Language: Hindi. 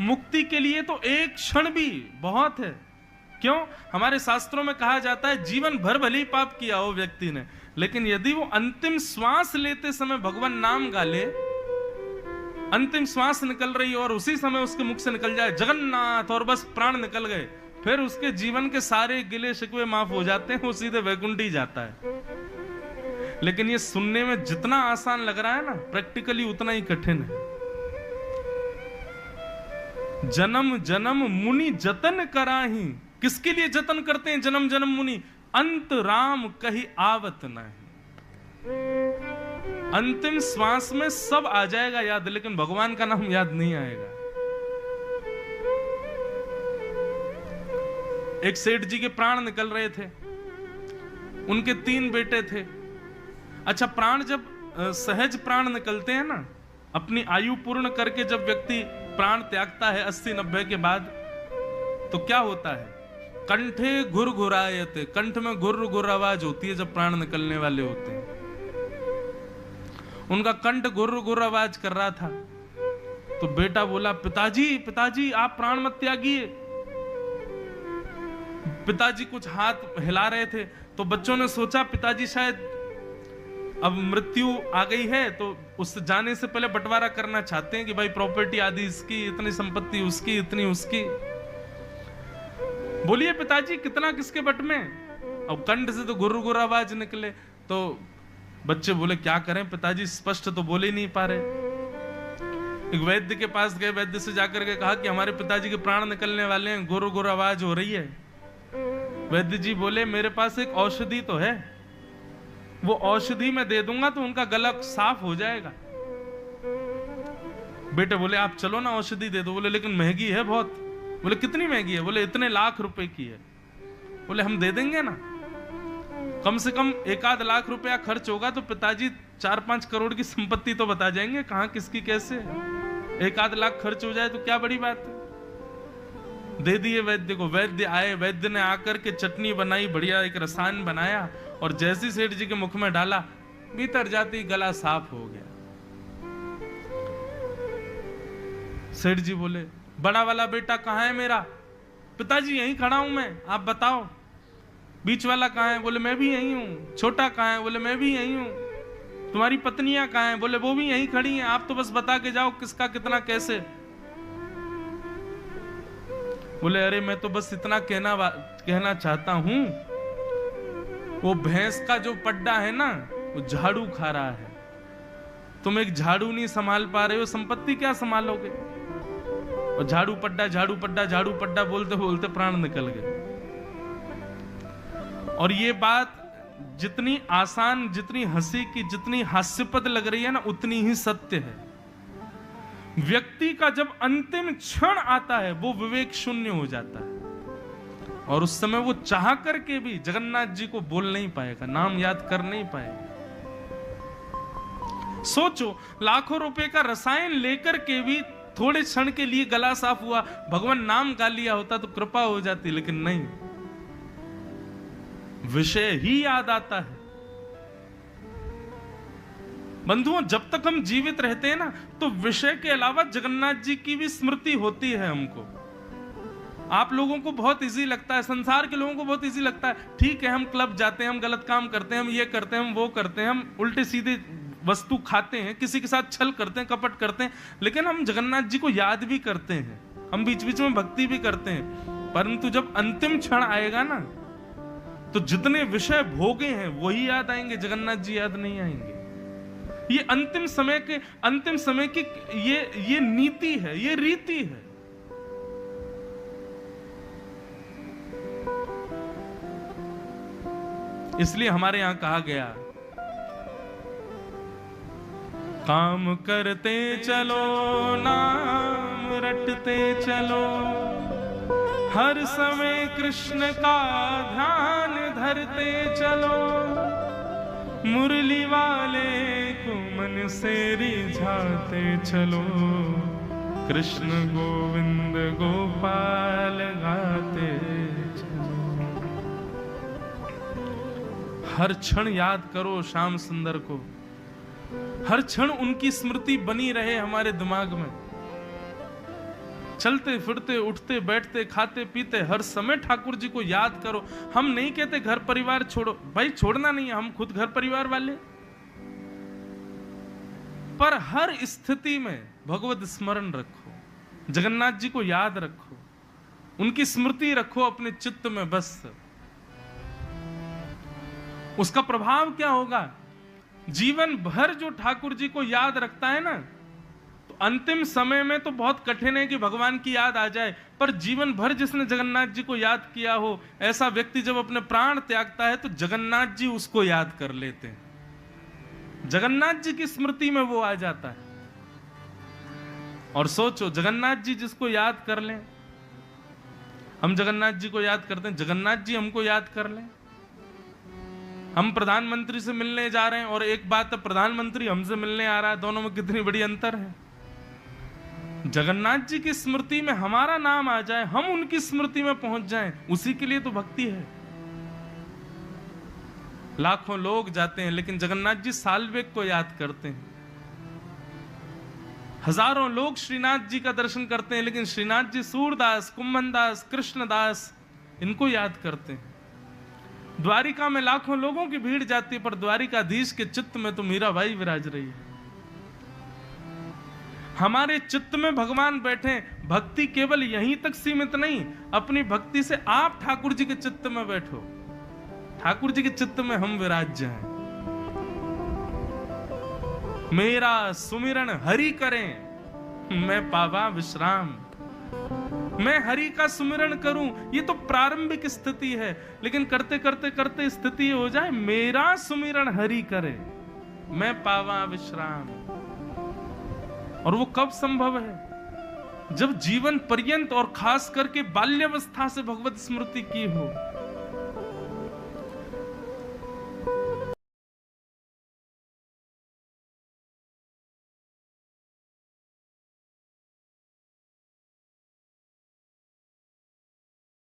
मुक्ति के लिए तो एक क्षण भी बहुत है। क्यों? हमारे शास्त्रों में कहा जाता है जीवन भर भले ही पाप किया हो व्यक्ति ने, लेकिन यदि वो अंतिम श्वास लेते समय भगवान नाम गा ले, अंतिम श्वास निकल रही और उसी समय उसके मुख से निकल जाए जगन्नाथ और बस प्राण निकल गए, फिर उसके जीवन के सारे गिले शिकवे माफ हो जाते हैं, वो सीधे वैकुंठ ही जाता है। लेकिन ये सुनने में जितना आसान लग रहा है ना, प्रैक्टिकली उतना ही कठिन है। जन्म जन्म मुनि जतन कराही, किसके लिए जतन करते हैं जन्म जन्म मुनि? अंत राम कहीं आवत नहीं। अंतिम श्वास में सब आ जाएगा याद, लेकिन भगवान का नाम याद नहीं आएगा। एक सेठ जी के प्राण निकल रहे थे, उनके 3 बेटे थे। अच्छा, प्राण जब सहज प्राण निकलते हैं ना, अपनी आयु पूर्ण करके जब व्यक्ति प्राण त्यागता है 80-90 के बाद, तो क्या होता है? कंठे घुर घुरायते, कंठ में घुर घुर आवाज होती है जब प्राण निकलने वाले होते हैं। उनका कंठ घुर घुर आवाज कर रहा था, तो बेटा बोला, पिताजी पिताजी आप प्राण मत त्यागिए। पिताजी कुछ हाथ हिला रहे थे, तो बच्चों ने सोचा पिताजी शायद अब मृत्यु आ गई है, तो उस जाने से पहले बंटवारा करना चाहते हैं कि भाई प्रॉपर्टी आदि इसकी, इतनी संपत्ति उसकी, इतनी उसकी। बोलिए पिताजी कितना किसके बट में? अब कंठ से तो गुर गुर आवाज निकले, तो बच्चे बोले क्या करें पिताजी, स्पष्ट तो बोले नहीं पा रहे। एक वैद्य के पास गए, वैद्य से जाकर के कहा कि हमारे पिताजी के प्राण निकलने वाले हैं, गुर गुर आवाज हो रही है। वैद्य जी बोले मेरे पास एक औषधि तो है, वो औषधि मैं दे दूंगा तो उनका गला साफ हो जाएगा। बेटे बोले आप चलो ना औषधि दे दो। बोले लेकिन महंगी है बहुत। बोले कितनी महंगी है? बोले इतने लाख रुपए की है। बोले हम दे देंगे ना, कम से कम 1-8 लाख रुपया खर्च होगा तो पिताजी 4-5 करोड़ की संपत्ति तो बता जाएंगे कहां किसकी कैसे है। 1-8 लाख खर्च हो जाए तो क्या बड़ी बात है। दे दिए वैद्य को। वैद्य आए, वैद्य ने आकर के चटनी बनाई, बढ़िया एक रसायन बनाया, और जैसी सेठ जी के मुख में डाला, भीतर जाती गला साफ हो गया। सेठ जी बोले बड़ा वाला बेटा कहां है मेरा? पिताजी यहीं खड़ा हूं मैं, आप बताओ। बीच वाला कहां है? बोले मैं भी यहीं हूं। छोटा कहां है? बोले मैं भी यहीं हूं। तुम्हारी पत्नियां कहां हैं? बोले वो भी यहीं खड़ी हैं, आप तो बस बता के जाओ किसका कितना कैसे। बोले अरे मैं तो बस इतना कहना चाहता हूं, वो भैंस का जो पड्डा है ना, वो झाड़ू खा रहा है। तुम एक झाड़ू नहीं संभाल पा रहे हो, संपत्ति क्या संभालोगे? और झाड़ू पड्डा झाड़ू पड्डा झाड़ू पड्डा बोलते बोलते प्राण निकल गए। और ये बात जितनी आसान, जितनी हंसी की, जितनी हास्यपद लग रही है ना, उतनी ही सत्य है। व्यक्ति का जब अंतिम क्षण आता है वो विवेक शून्य हो जाता है, और उस समय वो चाह करके भी जगन्नाथ जी को बोल नहीं पाएगा, नाम याद कर नहीं पाएगा। सोचो, लाखों रुपए का रसायन लेकर के भी थोड़े क्षण के लिए गला साफ हुआ, भगवान नाम गा लिया होता तो कृपा हो जाती, लेकिन नहीं, विषय ही याद आता है। बंधुओं, जब तक हम जीवित रहते हैं ना, तो विषय के अलावा जगन्नाथ जी की भी स्मृति होती है हमको। आप लोगों को बहुत इजी लगता है, संसार के लोगों को बहुत इजी लगता है, ठीक है हम क्लब जाते हैं, हम गलत काम करते हैं, हम ये करते हैं, हम वो करते हैं, हम उल्टे सीधे वस्तु खाते हैं, किसी के साथ छल करते हैं, कपट करते हैं, लेकिन हम जगन्नाथ जी को याद भी करते हैं, हम बीच बीच में भक्ति भी करते हैं। परंतु जब अंतिम क्षण आएगा ना, तो जितने विषय भोगे हैं वही याद आएंगे, जगन्नाथ जी याद नहीं आएंगे। ये अंतिम समय की ये नीति है, ये रीति है। इसलिए हमारे यहां कहा गया, काम करते चलो, नाम रटते चलो, हर समय कृष्ण का ध्यान धरते चलो, मुरली वाले को मन से रिझाते चलो, कृष्ण गोविंद गोपाल गाते चलो। हर क्षण याद करो श्याम सुंदर को, हर क्षण उनकी स्मृति बनी रहे हमारे दिमाग में। चलते फिरते उठते बैठते खाते पीते हर समय ठाकुर जी को याद करो। हम नहीं कहते घर परिवार छोड़ो, भाई छोड़ना नहीं है, हम खुद घर परिवार वाले, पर हर स्थिति में भगवत स्मरण रखो, जगन्नाथ जी को याद रखो, उनकी स्मृति रखो अपने चित्त में बस। उसका प्रभाव क्या होगा? जीवन भर जो ठाकुर जी को याद रखता है ना, तो अंतिम समय में तो बहुत कठिन है कि भगवान की याद आ जाए, पर जीवन भर जिसने जगन्नाथ जी को याद किया हो, ऐसा व्यक्ति जब अपने प्राण त्यागता है तो जगन्नाथ जी उसको याद कर लेते हैं, जगन्नाथ जी की स्मृति में वो आ जाता है। और सोचो, जगन्नाथ जी जिसको याद कर लें, हम जगन्नाथ जी को याद करते हैं, जगन्नाथ जी हमको याद कर लें। हम प्रधानमंत्री से मिलने जा रहे हैं और एक बात है, प्रधानमंत्री हमसे मिलने आ रहा है, दोनों में कितनी बड़ी अंतर है। जगन्नाथ जी की स्मृति में हमारा नाम आ जाए, हम उनकी स्मृति में पहुंच जाएं, उसी के लिए तो भक्ति है। लाखों लोग जाते हैं लेकिन जगन्नाथ जी साल्वेक को याद करते हैं। हजारों लोग श्रीनाथ जी का दर्शन करते हैं लेकिन श्रीनाथ जी सूरदास, कुंभनदास, कृष्णदास इनको याद करते हैं। द्वारिका में लाखों लोगों की भीड़ जाती है पर द्वारिकाधीश के चित्त में तो मीराबाई विराज रही है। हमारे चित्त में भगवान बैठे। भक्ति केवल यहीं तक सीमित नहीं, अपनी भक्ति से आप ठाकुर जी के चित्त में बैठो, ठाकुर जी के चित्त में हम विराज हैं। मेरा सुमिरन हरि करें मैं पावा विश्राम, मैं हरि का सुमिरन करूं, ये तो प्रारंभिक स्थिति है, लेकिन करते करते करते स्थिति हो जाए मेरा सुमिरन हरि करे मैं पावा विश्राम। और वो कब संभव है? जब जीवन पर्यंत और खास करके बाल्यावस्था से भगवत स्मृति की हो,